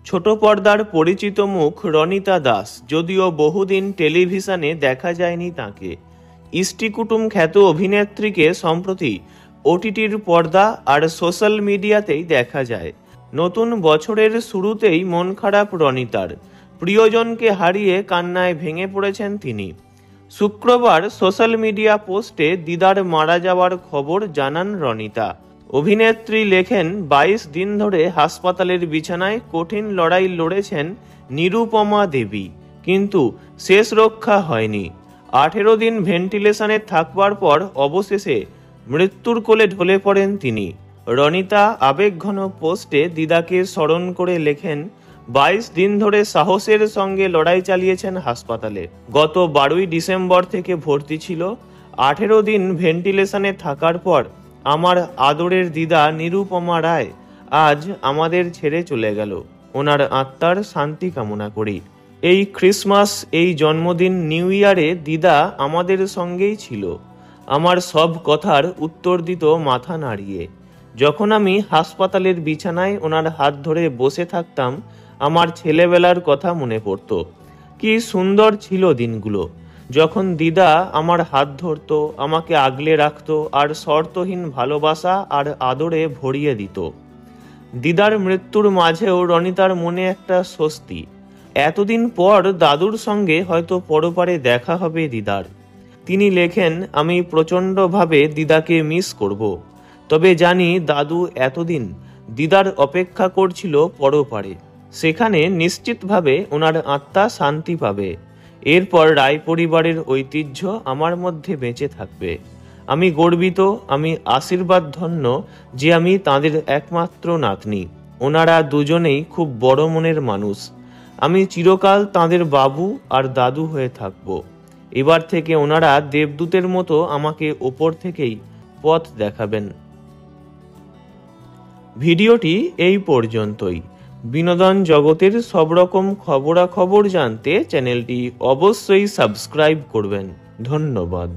ছোট পর্দার পরিচিত মুখ রনিতা দাস, যদিও বহুদিন টেলিভিশনে দেখা যায়নি তাকে। ইষ্টি কুটুম খ্যাত অভিনেত্রীকে সম্প্রতি ওটিটির পর্দা আর সোশ্যাল মিডিয়াতেই দেখা যায়। নতুন বছরের শুরুতেই মন খারাপ রনিতার। প্রিয়জনকে হারিয়ে কান্নায় ভেঙে পড়েছেন তিনি। শুক্রবার সোশ্যাল মিডিয়া পোস্টে দিদার মারা যাওয়ার খবর জানান রনিতা। অভিনেত্রী লেখেন, 22 দিন ধরে হাসপাতালের বিছানায় কঠিন লড়াই লড়েছেন নিরুপমা দেবী, কিন্তু শেষ রক্ষা হয়নি। 18 দিন ভেন্টিলেশনে থাকবার পর অবশেষে মৃত্যুর কোলে ঢলে পড়েন তিনি। রনিতা আবেগঘন পোস্টে দিদাকে স্মরণ করে লেখেন, 22 দিন ধরে সাহসের সঙ্গে লড়াই চালিয়েছেন হাসপাতালে। গত 12ই ডিসেম্বর থেকে ভর্তি ছিল। 18 দিন ভেন্টিলেশনে থাকার পর আমার আদরের দিদা নিরুপমা রায় আজ আমাদের ছেড়ে চলে গেল। ওনার আত্মার শান্তি কামনা করি। এই ক্রিসমাস, এই জন্মদিন, নিউ ইয়ারে দিদা আমাদের সঙ্গেই ছিল। আমার সব কথার উত্তর দিত মাথা নাড়িয়ে। যখন আমি হাসপাতালের বিছানায় ওনার হাত ধরে বসে থাকতাম, আমার ছেলেবেলার কথা মনে পড়তো। কি সুন্দর ছিল দিনগুলো, যখন দিদা আমার হাত ধরতো, আমাকে আগলে রাখতো আর শর্তহীন ভালোবাসা আর আদরে ভরিয়ে দিত। দিদার মৃত্যুর মাঝেও রনিতার মনে একটা স্বস্তি। এতদিন পর দাদুর সঙ্গে হয়তো পরপারে দেখা হবে দিদার। তিনি লেখেন, আমি প্রচণ্ডভাবে দিদাকে মিস করব। তবে জানি দাদু এতদিন দিদার অপেক্ষা করছিল পরপারে। সেখানে নিশ্চিতভাবে ওনার আত্মা শান্তি পাবে। এরপর রায় পরিবারের ঐতিহ্য আমার মধ্যে বেঁচে থাকবে। আমি গর্বিত, আমি আশীর্বাদ ধন্য যে আমি তাঁদের একমাত্র নাতনি। ওনারা দুজনেই খুব বড় মনের মানুষ। আমি চিরকাল তাঁদের বাবু আর দাদু হয়ে থাকব। এবার থেকে ওনারা দেবদূতের মতো আমাকে ওপর থেকেই পথ দেখাবেন। ভিডিওটি এই পর্যন্তই। বিনোদন জগতের সব রকম খবরাখবর জানতে চ্যানেলটি অবশ্যই সাবস্ক্রাইব করবেন। ধন্যবাদ।